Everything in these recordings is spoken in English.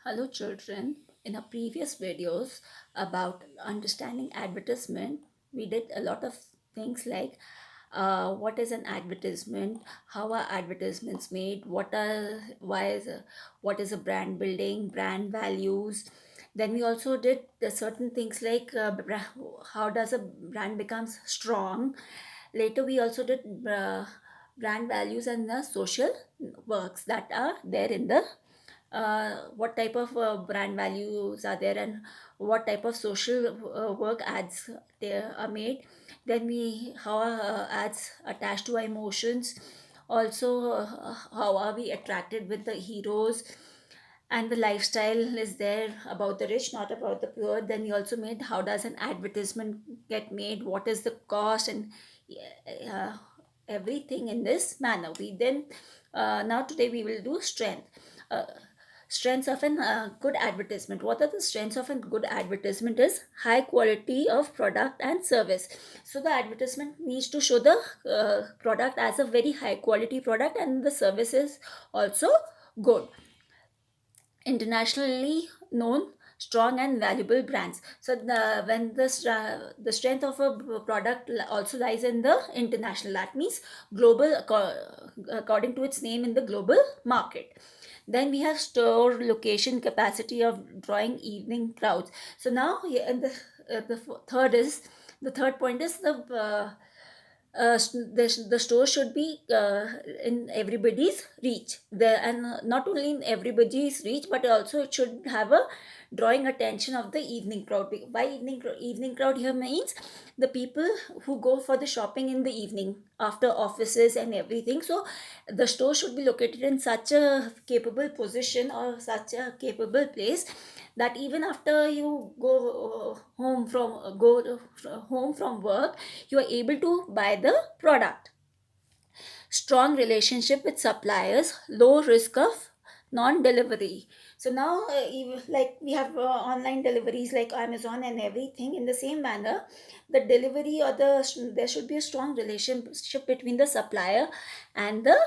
Hello, children. In our previous videos about understanding advertisement, we did a lot of things like what is an advertisement, how are advertisements made, what is a brand building, brand values. Then we also did the certain things like how does a brand becomes strong. Later, we also did brand values and the social works that are there in the what type of brand values are there and what type of social work ads there are made. Then we how are ads attached to our emotions. Also, how are we attracted with the heroes, and the lifestyle is there about the rich, not about the poor. Then we also made how does an advertisement get made, what is the cost, and uh, everything in this manner. We then now today we will do uh, strengths of an good advertisement. What are the strengths of a good advertisement? Is high quality of product and service. So the advertisement needs to show the product as a very high quality product, and the service is also good. Internationally known, strong and valuable brands. So when the strength of a product also lies in the international, that means global, according to its name, in the global market. Then we have store location capacity of drawing evening crowds. So now here, and the third point is the store should be in everybody's reach there, and not only in everybody's reach, but also it should have a drawing attention of the evening crowd. By evening crowd here means the people who go for the shopping in the evening after offices and everything. So the store should be located in such a capable position or such a capable place that even after you go home from work, you are able to buy the product. Strong relationship with suppliers, low risk of non-delivery. So now like we have online deliveries like Amazon and everything. In the same manner, the delivery or there should be a strong relationship between the supplier and the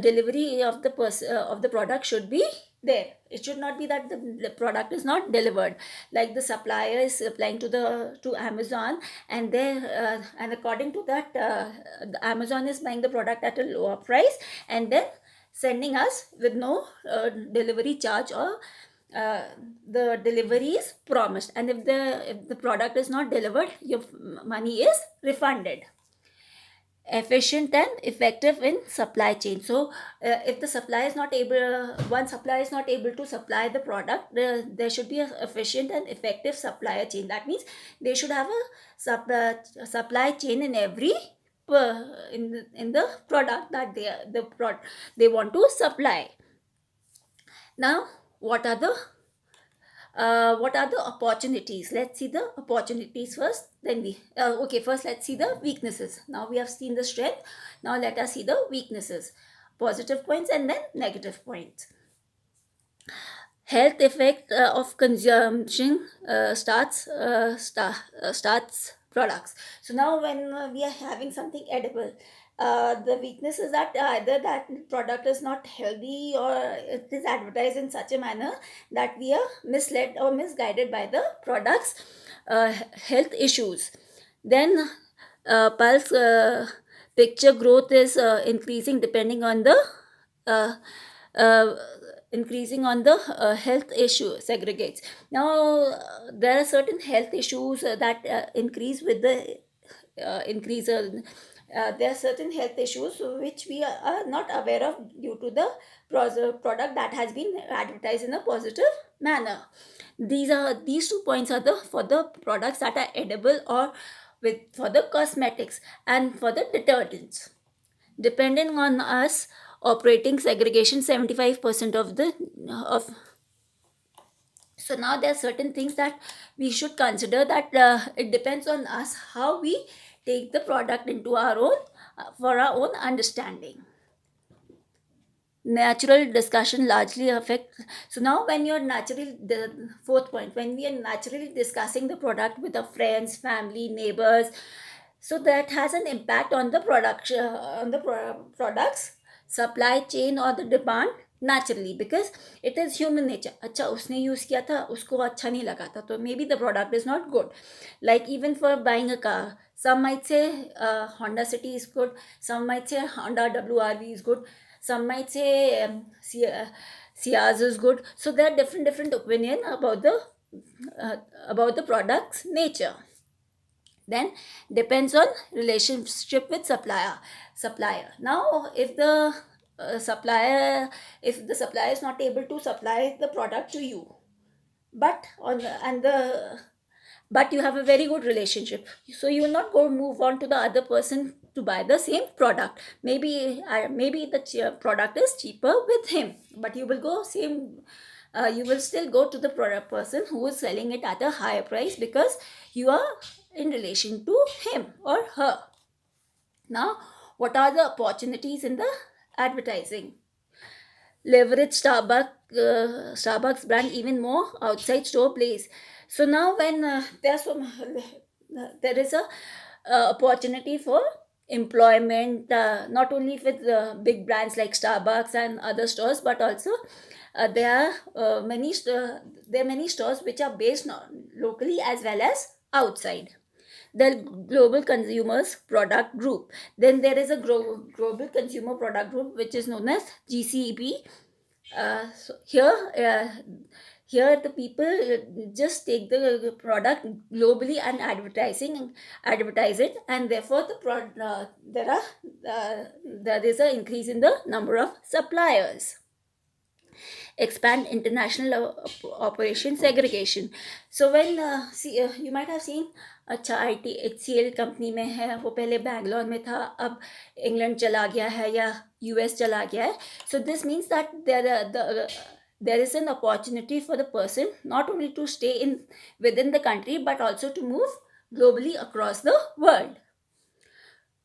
delivery of the product should be there. It should not be that the product is not delivered, like the supplier is supplying to Amazon, and and according to that, the Amazon is buying the product at a lower price and then sending us with no delivery charge, or uh, the delivery is promised, and if the product is not delivered, your money is refunded. Efficient and effective in supply chain. So if the supply is not able one supplier is not able to supply the product, there should be a efficient and effective supplier chain. That means they should have a supply chain in every in the product that they want to supply. Now, what are the opportunities? Let's see the opportunities first. Then first let's see the weaknesses. Now we have seen the strength. Now let us see the weaknesses, positive points and then negative points. Health effect of consumption starts products. So now when we are having something edible, the weakness is that either that product is not healthy, or it is advertised in such a manner that we are misled or misguided by the products health issues. Then pulse picture growth is increasing depending on the uh, uh, increasing on the health issue segregates. Now there are certain health issues that increase with the increase there are certain health issues which we are not aware of due to the product that has been advertised in a positive manner. These 2 points are the for the products that are edible, or with for the cosmetics and for the detergents. Depending on us operating segregation 75% of the of. So now there are certain things that we should consider, that it depends on us how we take the product into our own for our own understanding. Natural discussion largely affect. So now when you're naturally, the fourth point, when we are naturally discussing the product with our friends, family, neighbors, so that has an impact on the production, on the products supply chain or the demand naturally, because it is human nature. अच्छा उसने use किया था, उसको अच्छा नहीं लगा था, तो maybe the product is not good. Like even for buying a car, some might say Honda City is good, some might say Honda WRV is good, some might say Ciaz is good. So there are different opinion uh, about the product's nature. Then depends on relationship with supplier. Now supplier if the supplier is not able to supply the product to you, but on the, and the but you have a very good relationship, so you will not go move on to the other person to buy the same product. Maybe the product is cheaper with him, but you will go same you will still go to the product person who is selling it at a higher price, because you are in relation to him or her. Now, what are the opportunities in the advertising? Leverage Starbucks brand even more outside store place. So now when there is a opportunity for employment, not only with big brands like Starbucks and other stores, but also there are many stores which are based on locally as well as outside the global consumers product group. Then there is a global consumer product group which is known as GCP. So here the people just take the product globally and advertise it, and therefore there is an increase in the number of suppliers. Expand international operation segregation. So when you might have seen, अच्छा IT HCL company में है, वो पहले बैंगलोर में था, अब England चला गया है या US चला गया है. So this means that there is an opportunity for the person not only to stay in within the country but also to move globally across the world.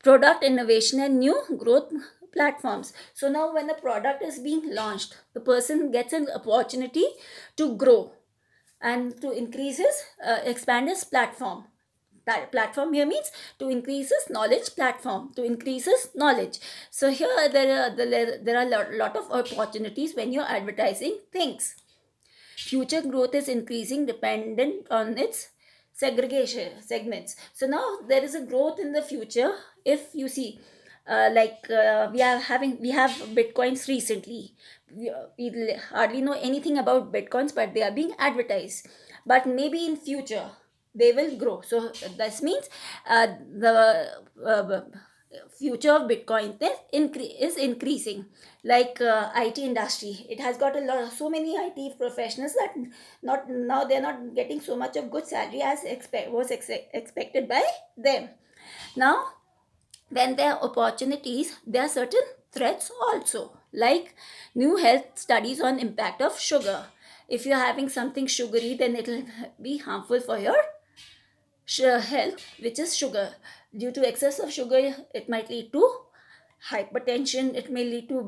Product innovation and new growth platforms. So now when the product is being launched, the person gets an opportunity to grow and to increase his expand his platform. That platform here means to increase his knowledge platform, to increase his knowledge. So here there are lot of opportunities when you're advertising things. Future growth is increasing dependent on its segregation segments. So now there is a growth in the future. If you see, we have bitcoins recently. We hardly know anything about bitcoins, but they are being advertised. But maybe in future they will grow. So this means the future of bitcoin is increasing. Like IT industry, it has got a lot so many IT professionals that not now they're not getting so much of good salary as expected by them. Now when there are opportunities, there are certain threats also, like new health studies on impact of sugar. If you're having something sugary, then it will be harmful for your health, which is sugar. Due to excess of sugar, it might lead to hypertension, it may lead to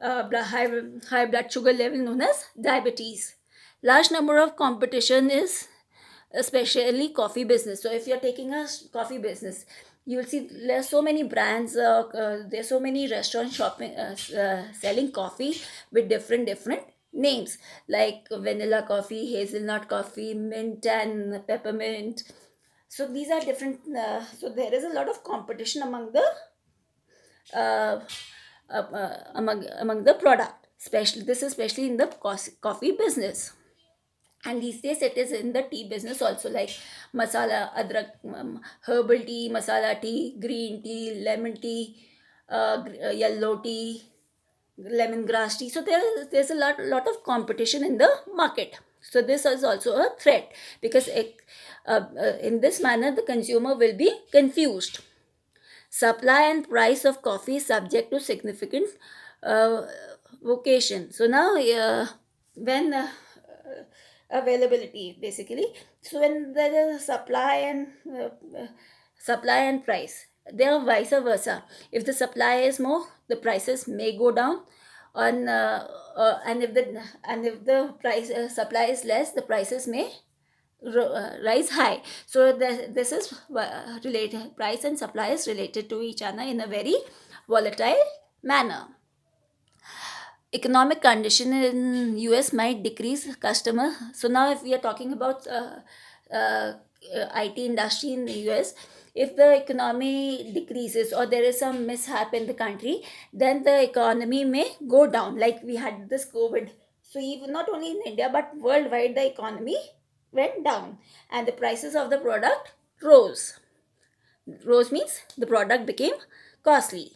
high blood sugar level known as diabetes. Large number of competition is especially coffee business. So if you're taking a coffee business, you will see there's so many brands, there's so many restaurants selling coffee with different names, like vanilla coffee, hazelnut coffee, mint and peppermint. So these are different. So there is a lot of competition among the uh, among the product. Especially this is especially in the coffee business, and these days it is in the tea business also, like masala adrak, herbal tea, masala tea, green tea, lemon tea, yellow tea, lemongrass tea. So there's a lot of competition in the market. So this is also a threat, because in this manner the consumer will be confused. Supply and price of coffee is subject to significant uh, vocation. So now when availability basically, so when there is supply and price, they are vice versa. If the supply is more, the prices may go down on and if the price supply is less, the prices may rise high. So this is related, price and supply is related to each other in a very volatile manner. economic condition in US might decrease customer. So now if we are talking about uh, IT industry in the US, if the economy decreases or there is some mishap in the country, then the economy may go down, like we had this COVID. So even not only in India but worldwide, the economy went down and the prices of the product rose. Rose means the product became costly.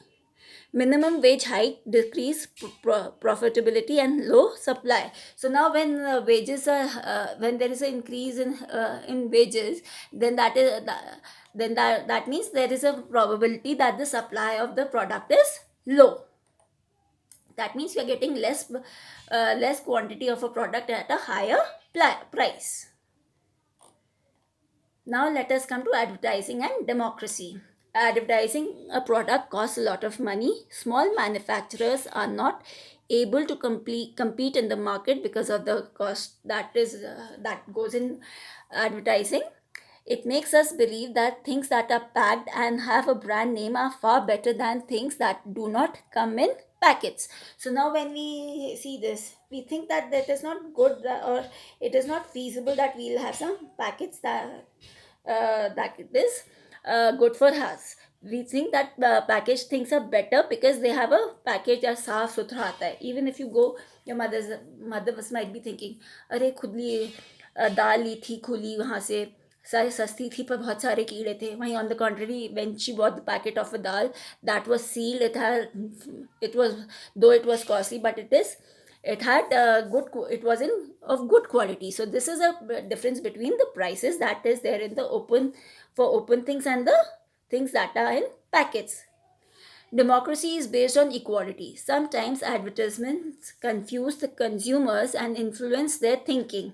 Minimum wage hike decrease profitability and low supply. So now when wages are when there is an increase in wages, then that means there is a probability that the supply of the product is low. That means you are getting less quantity of a product at a higher price. Now let us come to advertising and democracy. Advertising a product costs a lot of money. Small manufacturers are not able to compete in the market because of the cost that goes in advertising. It makes us believe that things that are packed and have a brand name are far better than things that do not come in packets. So now when we see this, we think that is not good, or it is not feasible that we'll have some packets that it is good for us. We think that packaged things are better because they have a package as साफ सुथरा आता है. Even if you go, your mother might be thinking, अरे खुली दाल ली थी खुली वहाँ से, सारी सस्ती थी पर बहुत सारे कीड़े थे. वहीं on the contrary, when she bought the packet of a dal that was sealed, it was, though it was costly, but it had it was in of good quality. So this is a difference between the prices that is there in the open things and the things that are in packets. Democracy is based on equality. Sometimes advertisements confuse the consumers and influence their thinking.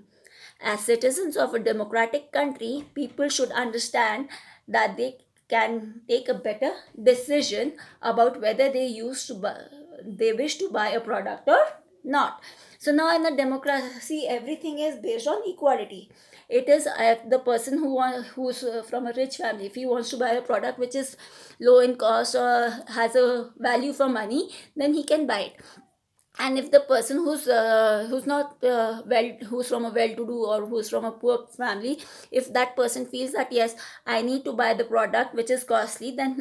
As citizens of a democratic country, people should understand that they can take a better decision about whether they wish to buy a product or not. So now in a democracy, everything is based on equality. It is the person who's from a rich family, if he wants to buy a product which is low in cost or has a value for money, then he can buy it. And if the person who's not who's from a well-to-do or who's from a poor family, if that person feels that yes, I need to buy the product which is costly, then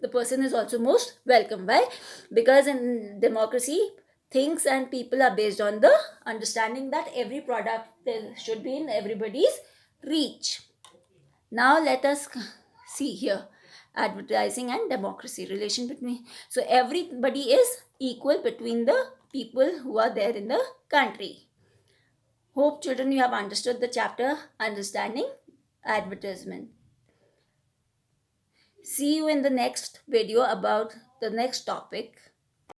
the person is also most welcome. Why? Because in democracy, things and people are based on the understanding that every product should be in everybody's reach. Now let us see here advertising and democracy relation between. So everybody is equal between the people who are there in the country. Hope children you have understood the chapter understanding advertisement. See you in the next video about the next topic.